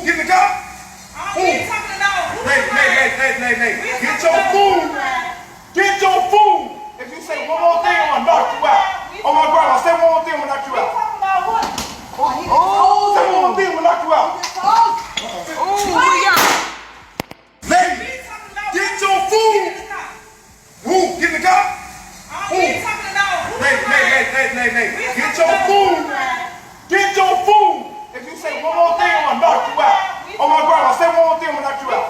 Get the car. Who? Nay. Get your food. Get your food. If you say one more thing, I'm gonna knock you out. Oh my grandma, say one more thing, I'm gonna knock you out. Oh, say one more thing, I'm gonna knock you out. Lady, get your food. Who? Get the car. Who? Nay. Get your food. Get your food. If you say one more thing, I'm gonna knock you out. Oh my grandma, say one more thing, I'm gonna knock you out.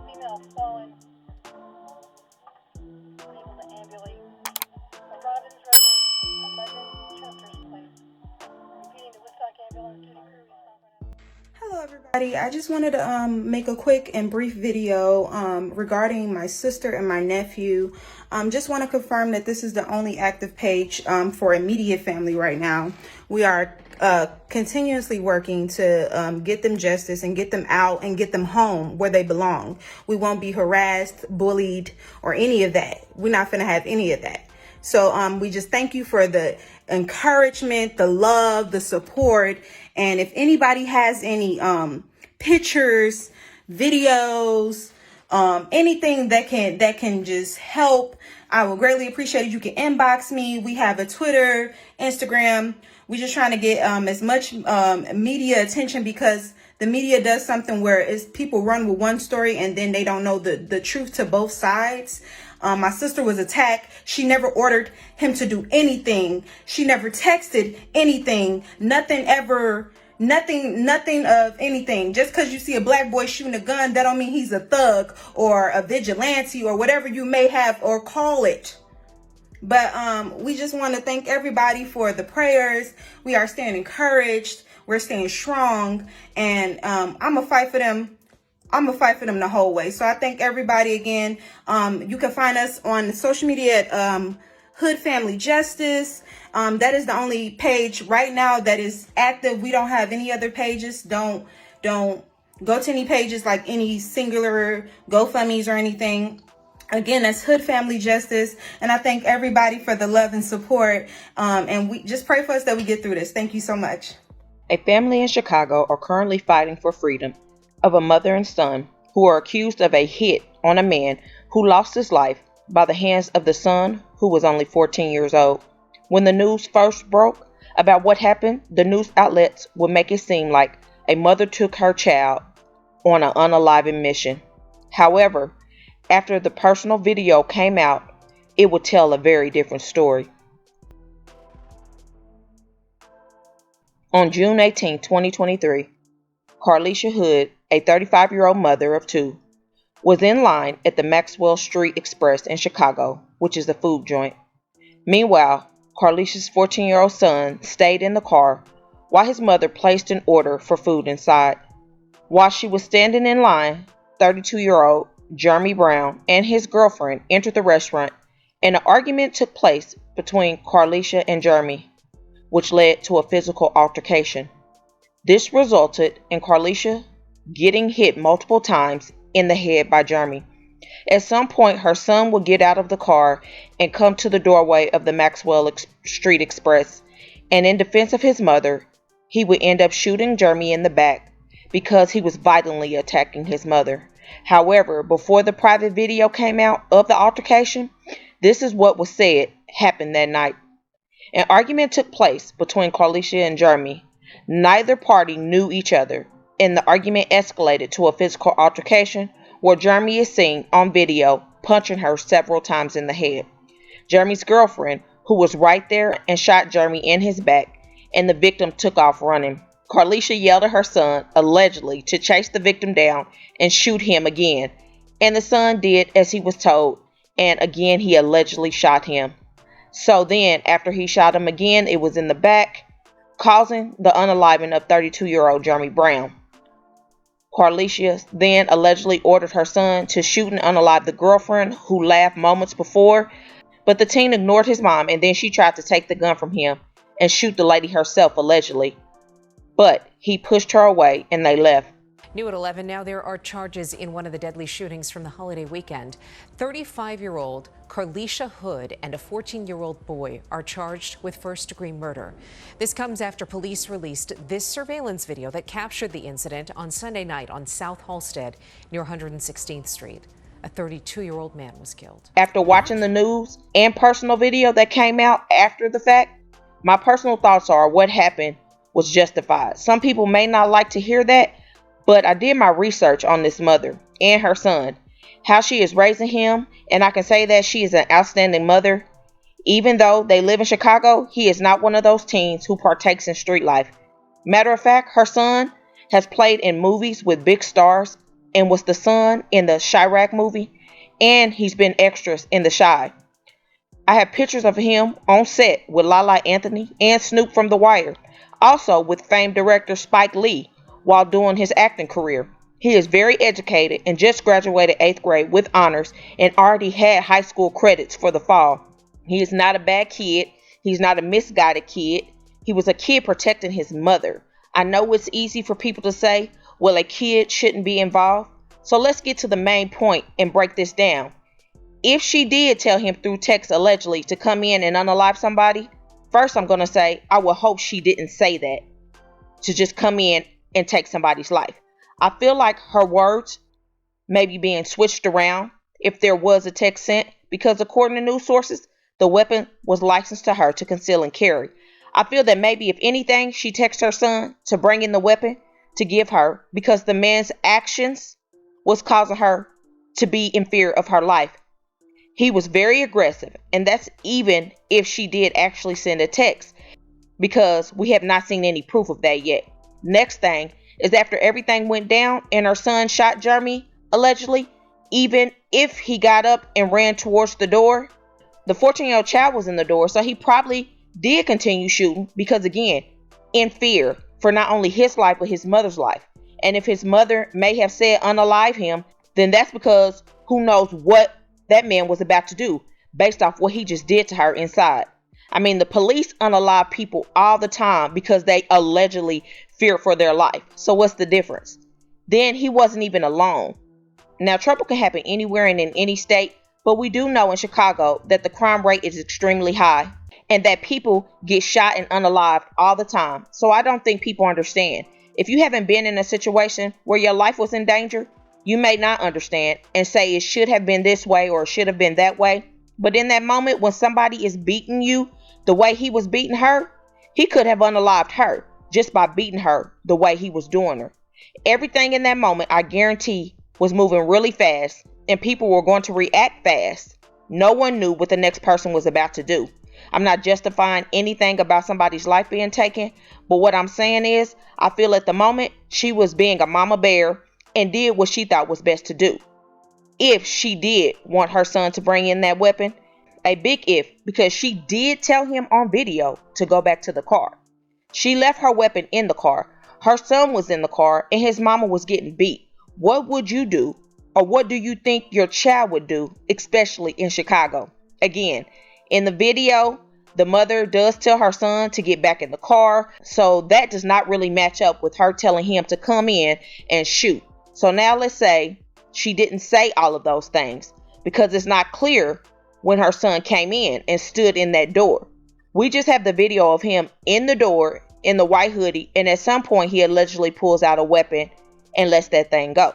Female fallen. Unable to ambulate. Robbins Reservoir, 11 Chester's Place. Repeating the Woodstock ambulance duty crew. Hello everybody, I just wanted to make a quick and brief video regarding my sister and my nephew. Just want to confirm that this is the only active page for immediate family right now. We are continuously working to get them justice and get them out and get them home where they belong. We won't be harassed, bullied, or any of that. We're not going to have any of that. So we just thank you for the encouragement, the love, the support. And if anybody has any pictures, videos, anything that can just help, I will greatly appreciate it. You can inbox me. We have a Twitter, Instagram. We're just trying to get as much media attention, because the media does something where it's people run with one story and then they don't know the truth to both sides. My sister was attacked. She never ordered him to do anything. She never texted anything. Nothing of anything. Just because you see a black boy shooting a gun, that don't mean he's a thug or a vigilante or whatever you may have or call it. But we just want to thank everybody for the prayers. We are staying encouraged. We're staying strong. And I'm going to fight for them. I'm going to fight for them the whole way. So I thank everybody again. You can find us on social media at Hood Family Justice. That is the only page right now that is active. We don't have any other pages. Don't go to any pages like any singular GoFundmes or anything. Again, that's Hood Family Justice. And I thank everybody for the love and support. And we just pray for us that we get through this. Thank you so much. A family in Chicago are currently fighting for freedom of a mother and son who are accused of a hit on a man who lost his life by the hands of the son, who was only 14 years old. When the news first broke about what happened, the news outlets would make it seem like a mother took her child on an unaliving mission. However, after the personal video came out, it would tell a very different story. On June 18, 2023, Carlisha Hood, a 35-year-old mother of two, was in line at the Maxwell Street Express in Chicago, which is a food joint. Meanwhile, Carlisha's 14-year-old son stayed in the car while his mother placed an order for food inside. While she was standing in line, 32-year-old Jeremy Brown and his girlfriend entered the restaurant, and an argument took place between Carlisha and Jeremy, which led to a physical altercation. This resulted in Carlisha getting hit multiple times in the head by Jeremy. At some point, her son would get out of the car and come to the doorway of the Maxwell Street Express, and in defense of his mother, he would end up shooting Jeremy in the back because he was violently attacking his mother. However, before the private video came out of the altercation, this is what was said happened that night. An argument took place between Carlisha and Jeremy. Neither party knew each other, and the argument escalated to a physical altercation where Jeremy is seen on video punching her several times in the head. Jeremy's girlfriend, who was right there, and shot Jeremy in his back, and the victim took off running. Carlisha yelled at her son, allegedly, to chase the victim down and shoot him again, and the son did as he was told, and again he allegedly shot him. So then, after he shot him again, it was in the back, causing the unaliving of 32-year-old Jeremy Brown. Carlisha then allegedly ordered her son to shoot and unalive the girlfriend, who laughed moments before, but the teen ignored his mom, and then she tried to take the gun from him and shoot the lady herself, allegedly. But he pushed her away and they left. New at 11 now, there are charges in one of the deadly shootings from the holiday weekend. 35-year-old Carlisha Hood and a 14-year-old boy are charged with first-degree murder. This comes after police released this surveillance video that captured the incident on Sunday night on South Halsted near 116th Street. A 32-year-old man was killed. After watching the news and personal video that came out after the fact, my personal thoughts are what happened was justified. Some people may not like to hear that, but I did my research on this mother and her son, how she is raising him, and I can say that she is an outstanding mother. Even though they live in Chicago, he is not one of those teens who partakes in street life. Matter of fact, her son has played in movies with big stars and was the son in the Chirac movie, and he's been extras in The Chi. I have pictures of him on set with Lala Anthony and Snoop from The Wire, also with famed director Spike Lee while doing his acting career. He is very educated and just graduated 8th grade with honors and already had high school credits for the fall. He is not a bad kid. He's not a misguided kid. He was a kid protecting his mother. I know it's easy for people to say, well, a kid shouldn't be involved. So let's get to the main point and break this down. If she did tell him through text allegedly to come in and unalive somebody, first I'm going to say I would hope she didn't say that to just come in and take somebody's life. I feel like her words may be being switched around if there was a text sent, because according to news sources, the weapon was licensed to her to conceal and carry. I feel that maybe if anything, she texted her son to bring in the weapon to give her because the man's actions was causing her to be in fear of her life. He was very aggressive, and that's even if she did actually send a text, because we have not seen any proof of that yet. Next thing is, after everything went down and her son shot Jeremy, allegedly, even if he got up and ran towards the door, the 14-year-old child was in the door, so he probably did continue shooting because, again, in fear for not only his life but his mother's life. And if his mother may have said unalive him, then that's because who knows what that man was about to do based off what he just did to her inside. I mean, the police unalive people all the time because they allegedly fear for their life. So what's the difference? Then he wasn't even alone. Now, trouble can happen anywhere and in any state, but we do know in Chicago that the crime rate is extremely high and that people get shot and unalived all the time. So I don't think people understand. If you haven't been in a situation where your life was in danger, you may not understand and say it should have been this way or it should have been that way. But in that moment when somebody is beating you the way he was beating her, he could have unalived her just by beating her the way he was doing her. Everything in that moment, I guarantee, was moving really fast and people were going to react fast. No one knew what the next person was about to do. I'm not justifying anything about somebody's life being taken, but what I'm saying is I feel at the moment she was being a mama bear and did what she thought was best to do. If she did want her son to bring in that weapon, a big if, because she did tell him on video to go back to the car. She left her weapon in the car. Her son was in the car and his mama was getting beat. What would you do? Or what do you think your child would do, especially in Chicago? Again, in the video, the mother does tell her son to get back in the car. So that does not really match up with her telling him to come in and shoot. So now let's say she didn't say all of those things because it's not clear when her son came in and stood in that door. We just have the video of him in the door in the white hoodie, and at some point he allegedly pulls out a weapon and lets that thing go.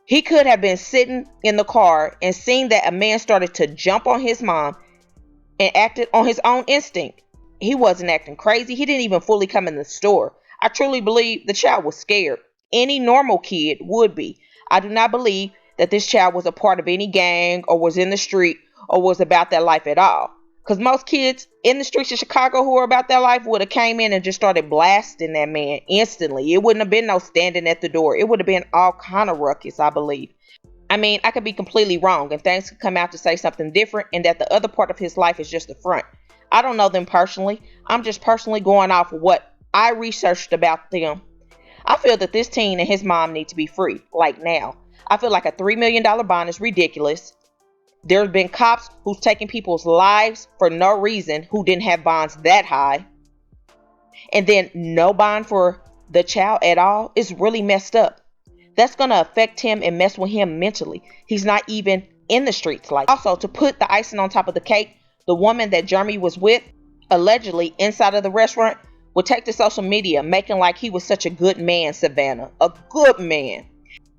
He could have been sitting in the car and seen that a man started to jump on his mom and acted on his own instinct. He wasn't acting crazy. He didn't even fully come in the store. I truly believe the child was scared. Any normal kid would be. I do not believe that this child was a part of any gang or was in the street or was about that life at all. Because most kids in the streets of Chicago who are about their life would have came in and just started blasting that man instantly. It wouldn't have been no standing at the door. It would have been all kind of ruckus, I believe. I mean, I could be completely wrong and things could come out to say something different and that the other part of his life is just the front. I don't know them personally. I'm just personally going off of what I researched about them. I feel that this teen and his mom need to be free, like now. I feel like a $3 million bond is ridiculous. There's been cops who's taken people's lives for no reason who didn't have bonds that high. And then no bond for the child at all is really messed up. That's going to affect him and mess with him mentally. He's not even in the streets. Like, also, to put the icing on top of the cake, the woman that Jeremy was with, allegedly inside of the restaurant, would take to social media making like he was such a good man, Savannah. A good man.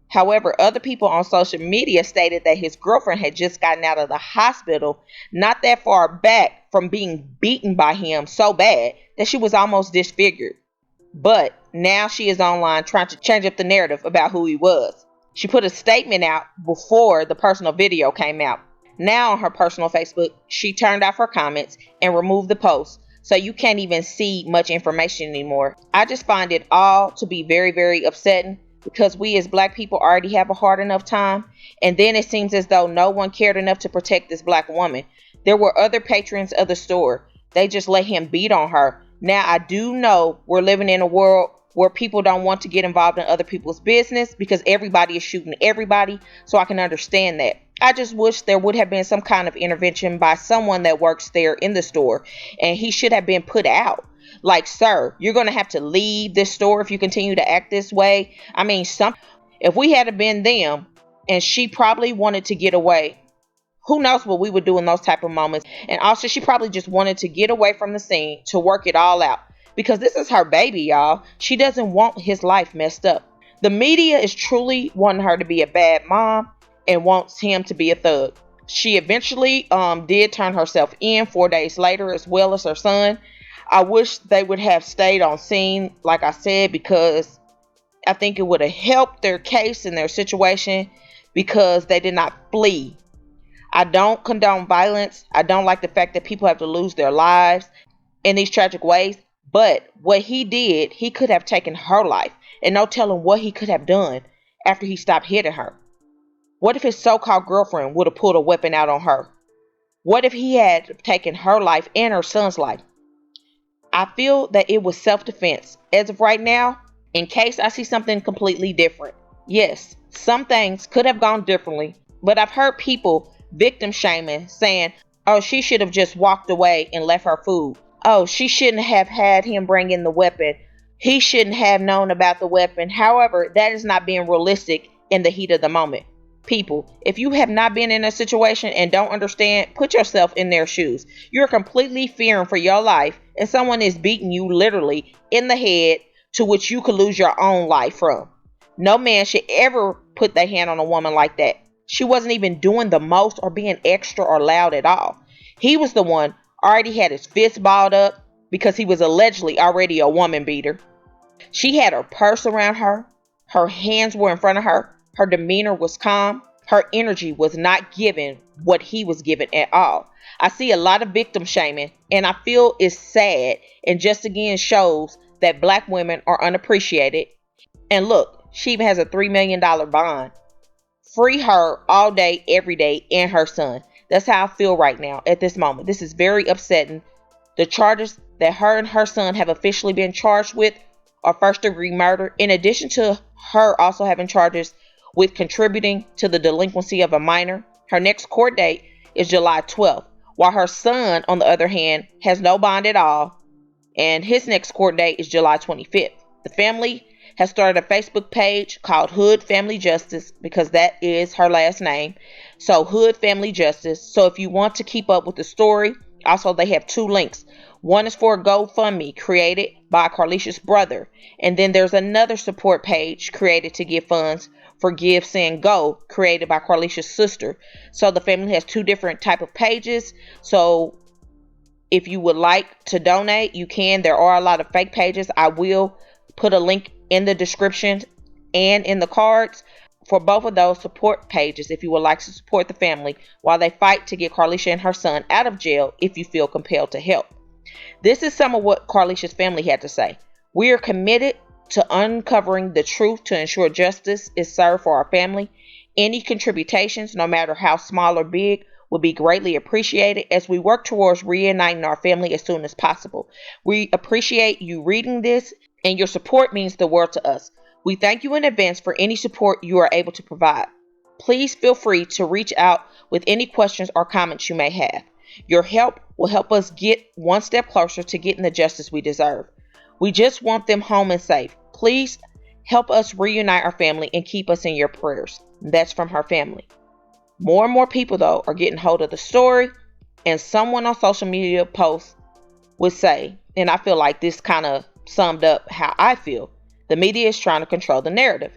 However, other people on social media stated that his girlfriend had just gotten out of the hospital not that far back from being beaten by him so bad that she was almost disfigured. But now she is online trying to change up the narrative about who he was. She put a statement out before the personal video came out. Now on her personal Facebook, she turned off her comments and removed the post, so you can't even see much information anymore. I just find it all to be very, very upsetting, because we as black people already have a hard enough time, and then it seems as though no one cared enough to protect this black woman. There were other patrons of the store. They just let him beat on her. Now, I do know we're living in a world where people don't want to get involved in other people's business because everybody is shooting everybody, so I can understand that. I just wish there would have been some kind of intervention by someone that works there in the store, and he should have been put out. Like, sir, you're going to have to leave this store if you continue to act this way. I mean, if we had been them and she probably wanted to get away, who knows what we would do in those type of moments. And also, she probably just wanted to get away from the scene to work it all out, because this is her baby, y'all. She doesn't want his life messed up. The media is truly wanting her to be a bad mom and wants him to be a thug. She eventually did turn herself in 4 days later, as well as her son. I wish they would have stayed on scene, like I said, because I think it would have helped their case and their situation, because they did not flee. I don't condone violence. I don't like the fact that people have to lose their lives in these tragic ways. But what he did, he could have taken her life, and no telling what he could have done after he stopped hitting her. What if his so-called girlfriend would have pulled a weapon out on her? What if he had taken her life and her son's life? I feel that it was self-defense. As of right now, in case I see something completely different. Yes, some things could have gone differently, but I've heard people victim shaming, saying, oh, she should have just walked away and left her food. Oh, she shouldn't have had him bring in the weapon. He shouldn't have known about the weapon. However, that is not being realistic in the heat of the moment. People, if you have not been in a situation and don't understand, put yourself in their shoes. You're completely fearing for your life, and someone is beating you literally in the head, to which you could lose your own life from. No man should ever put their hand on a woman like that. She wasn't even doing the most or being extra or loud at all. He was the one already had his fist balled up because he was allegedly already a woman beater. She had her purse around her. Her hands were in front of her. Her demeanor was calm. Her energy was not given what he was given at all. I see a lot of victim shaming, and I feel it's sad, and just again shows that black women are unappreciated. And look, she even has a $3 million bond. Free her all day, every day, and her son. That's how I feel right now at this moment. This is very upsetting. The charges that her and her son have officially been charged with are first-degree murder, in addition to her also having charges with contributing to the delinquency of a minor. Her next court date is July 12th, while her son, on the other hand, has no bond at all, and his next court date is July 25th. The family has started a Facebook page called Hood Family Justice, because that is her last name. So Hood Family Justice. So if you want to keep up with the story, also they have two links. One is for a Gofundme created by Carlicia's brother, and then there's another support page created to give funds for GiveSendGo, created by Carlicia's sister. So the family has two different type of pages. So if you would like to donate, you can. There are a lot of fake pages. I will put a link in the description and in the cards for both of those support pages if you would like to support the family while they fight to get Carlicia and her son out of jail if you feel compelled to help. This is some of what Carlicia's family had to say. We are committed to uncovering the truth to ensure justice is served for our family. Any contributions, no matter how small or big, will be greatly appreciated as we work towards reuniting our family as soon as possible. We appreciate you reading this, and your support means the world to us. We thank you in advance for any support you are able to provide. Please feel free to reach out with any questions or comments you may have. Your help will help us get one step closer to getting the justice we deserve. We just want them home and safe. Please Help us reunite our family and keep us in your prayers. That's from her family. More and more people, though, are getting hold of the story, and someone on social media posts would say, and I feel like this kind of summed up how I feel, the media is trying to control the narrative.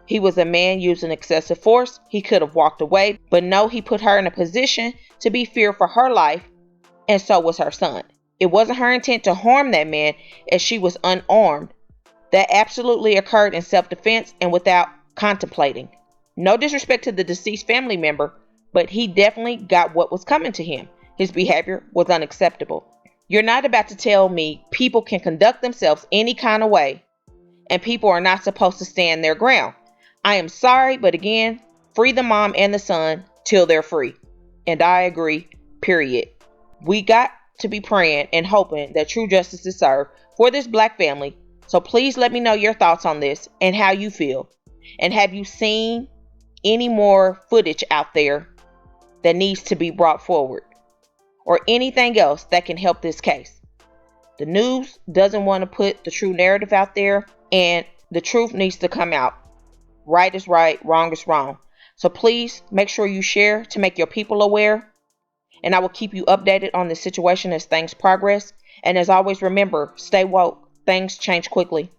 He was a man using excessive force. He could have walked away, but no, he put her in a position to be feared for her life, and so was her son. It wasn't her intent to harm that man, as she was unarmed. That absolutely occurred in self-defense and without contemplating. No disrespect to the deceased family member, but he definitely got what was coming to him. His behavior was unacceptable. You're not about to tell me people can conduct themselves any kind of way and people are not supposed to stand their ground. I am sorry, but again, free the mom and the son till they're free. And I agree, period. We got to be praying and hoping that true justice is served for this black family. So please let me know your thoughts on this and how you feel. And have you seen any more footage out there that needs to be brought forward, or anything else that can help this case? The news doesn't want to put the true narrative out there, and the truth needs to come out. Right is right, wrong is wrong. So please make sure you share to make your people aware, and I will keep you updated on the situation as things progress. And as always, remember, stay woke. Things change quickly.